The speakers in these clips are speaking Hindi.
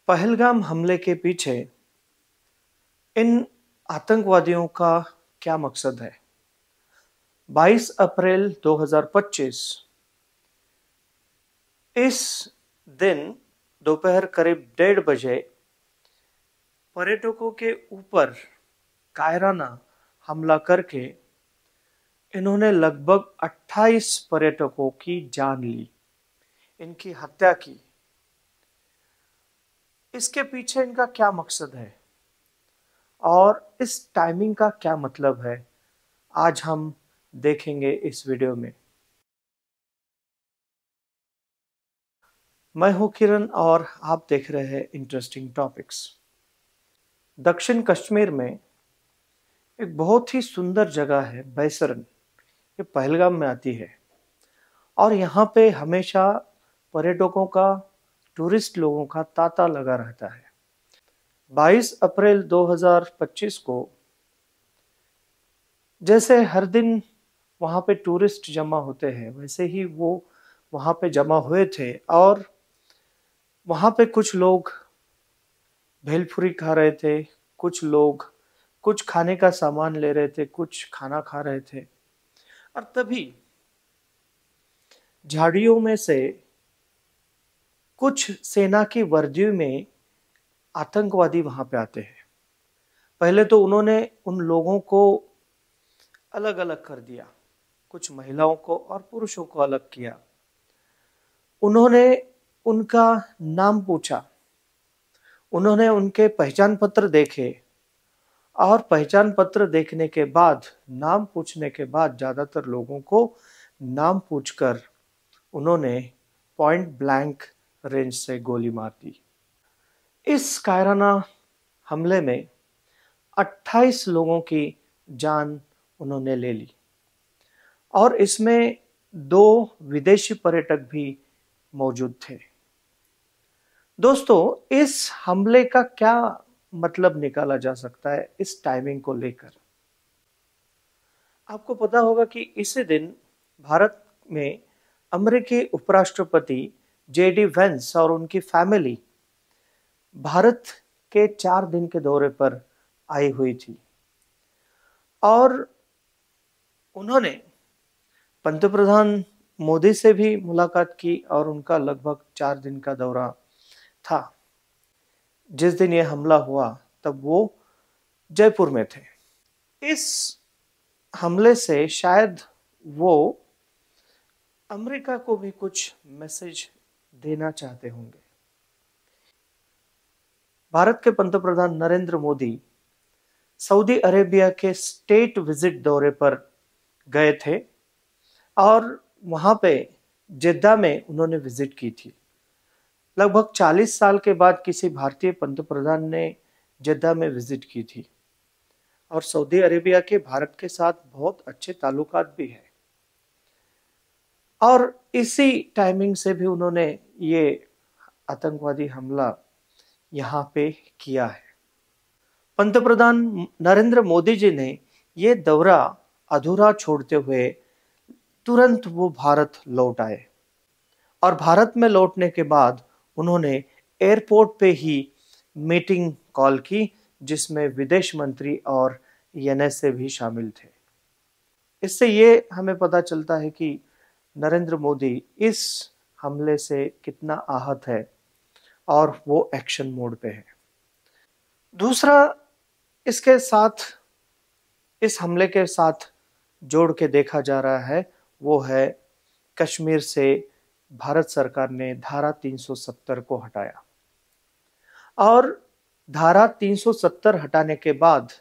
पहलगाम हमले के पीछे इन आतंकवादियों का क्या मकसद है? 22 अप्रैल 2025 इस दिन दोपहर करीब 1:30 बजे पर्यटकों के ऊपर कायराना हमला करके इन्होंने लगभग 28 पर्यटकों की जान ली, इनकी हत्या की। इसके पीछे इनका क्या मकसद है और इस टाइमिंग का क्या मतलब है, आज हम देखेंगे इस वीडियो में। मैं हूं किरण और आप देख रहे हैं इंटरेस्टिंग टॉपिक्स। दक्षिण कश्मीर में एक बहुत ही सुंदर जगह है बैसरन, ये पहलगाम में आती है और यहाँ पे हमेशा पर्यटकों का, टूरिस्ट लोगों का तांता लगा रहता है। 22 अप्रैल 2025 को जैसे हर दिन वहाँ पे टूरिस्ट जमा होते हैं, वैसे ही वो वहाँ पे जमा हुए थे और वहाँ पे कुछ लोग भेलपुरी खा रहे थे, कुछ लोग कुछ खाने का सामान ले रहे थे, कुछ खाना खा रहे थे और तभी झाड़ियों में से कुछ सेना की वर्दी में आतंकवादी वहां पे आते हैं। पहले तो उन्होंने उन लोगों को अलग अलग कर दिया, कुछ महिलाओं को और पुरुषों को अलग किया। उन्होंने उनका नाम पूछा, उन्होंने उनके पहचान पत्र देखे और पहचान पत्र देखने के बाद, नाम पूछने के बाद ज्यादातर लोगों को नाम पूछकर उन्होंने पॉइंट ब्लैंक रेंज से गोली मार दी। इस कायराना हमले में 28 लोगों की जान उन्होंने ले ली और इसमें 2 विदेशी पर्यटक भी मौजूद थे। दोस्तों, इस हमले का क्या मतलब निकाला जा सकता है इस टाइमिंग को लेकर? आपको पता होगा कि इसी दिन भारत में अमेरिकी उपराष्ट्रपति जेडी वेंस और उनकी फैमिली भारत के 4 दिन के दौरे पर आई हुई थी और उन्होंने पंतप्रधान मोदी से भी मुलाकात की और उनका लगभग 4 दिन का दौरा था। जिस दिन यह हमला हुआ तब वो जयपुर में थे। इस हमले से शायद वो अमेरिका को भी कुछ मैसेज देना चाहते होंगे। भारत के पंतप्रधान नरेंद्र मोदी सऊदी अरेबिया के स्टेट विजिट दौरे पर गए थे और वहां पे जेद्दा में उन्होंने विजिट की थी। लगभग 40 साल के बाद किसी भारतीय पंतप्रधान ने जेद्दा में विजिट की थी और सऊदी अरेबिया के भारत के साथ बहुत अच्छे ताल्लुकात भी है और इसी टाइमिंग से भी उन्होंने ये आतंकवादी हमला यहाँ पे किया है। पंतप्रधान नरेंद्र मोदी जी ने ये दौरा अधूरा छोड़ते हुए तुरंत वो भारत लौट आए और भारत में लौटने के बाद उन्होंने एयरपोर्ट पे ही मीटिंग कॉल की, जिसमें विदेश मंत्री और एनएसए भी शामिल थे। इससे ये हमें पता चलता है कि नरेंद्र मोदी इस हमले से कितना आहत है और वो एक्शन मोड पे है। दूसरा, इसके साथ, इस हमले के साथ जोड़ के देखा जा रहा है वो है कश्मीर से भारत सरकार ने धारा 370 को हटाया और धारा 370 हटाने के बाद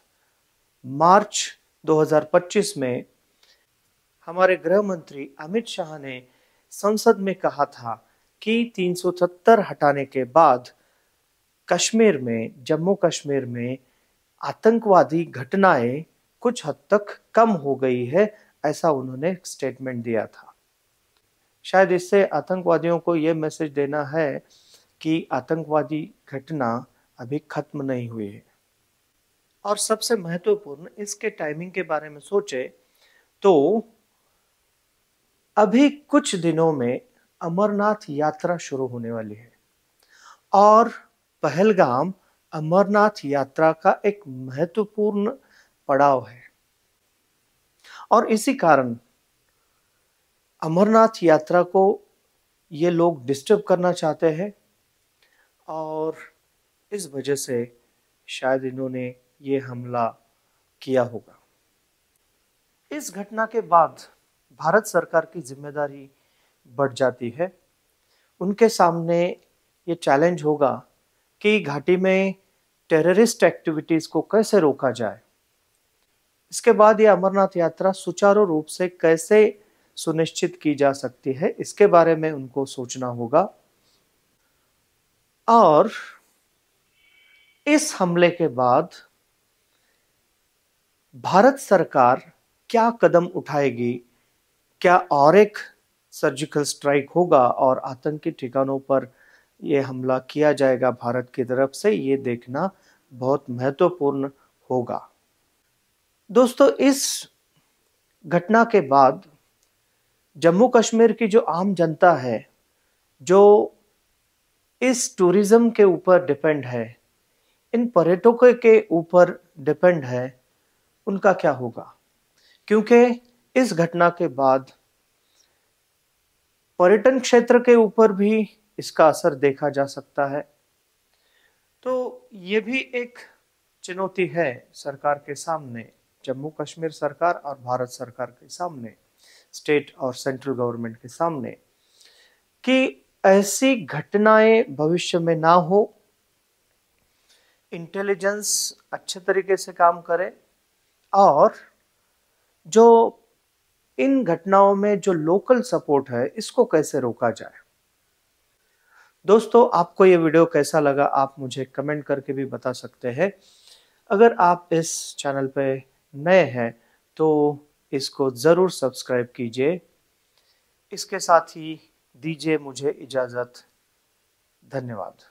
मार्च 2025 में हमारे गृह मंत्री अमित शाह ने संसद में कहा था कि 370 हटाने के बाद कश्मीर में, जम्मू कश्मीर में आतंकवादी घटनाएं कुछ हद तक कम हो गई है, ऐसा उन्होंने स्टेटमेंट दिया था। शायद इससे आतंकवादियों को यह मैसेज देना है कि आतंकवादी घटना अभी खत्म नहीं हुई है। और सबसे महत्वपूर्ण, इसके टाइमिंग के बारे में सोचे तो अभी कुछ दिनों में अमरनाथ यात्रा शुरू होने वाली है और पहलगाम अमरनाथ यात्रा का एक महत्वपूर्ण पड़ाव है और इसी कारण अमरनाथ यात्रा को ये लोग डिस्टर्ब करना चाहते हैं और इस वजह से शायद इन्होंने ये हमला किया होगा। इस घटना के बाद भारत सरकार की जिम्मेदारी बढ़ जाती है। उनके सामने ये चैलेंज होगा कि घाटी में टेररिस्ट एक्टिविटीज को कैसे रोका जाए। इसके बाद ये अमरनाथ यात्रा सुचारू रूप से कैसे सुनिश्चित की जा सकती है, इसके बारे में उनको सोचना होगा। और इस हमले के बाद भारत सरकार क्या कदम उठाएगी? क्या और एक सर्जिकल स्ट्राइक होगा और आतंकी ठिकानों पर यह हमला किया जाएगा भारत की तरफ से? ये देखना बहुत महत्वपूर्ण होगा। दोस्तों, इस घटना के बाद जम्मू कश्मीर की जो आम जनता है, जो इस टूरिज्म के ऊपर डिपेंड है, इन पर्यटकों के ऊपर डिपेंड है, उनका क्या होगा? क्योंकि इस घटना के बाद पर्यटन क्षेत्र के ऊपर भी इसका असर देखा जा सकता है। तो ये भी एक चुनौती है सरकार के सामने, जम्मू कश्मीर सरकार और भारत सरकार के सामने, स्टेट और सेंट्रल गवर्नमेंट के सामने, कि ऐसी घटनाएं भविष्य में ना हो, इंटेलिजेंस अच्छे तरीके से काम करे और जो इन घटनाओं में जो लोकल सपोर्ट है, इसको कैसे रोका जाए। दोस्तों, आपको ये वीडियो कैसा लगा आप मुझे कमेंट करके भी बता सकते हैं। अगर आप इस चैनल पे नए हैं तो इसको ज़रूर सब्सक्राइब कीजिए। इसके साथ ही दीजिए मुझे इजाज़त। धन्यवाद।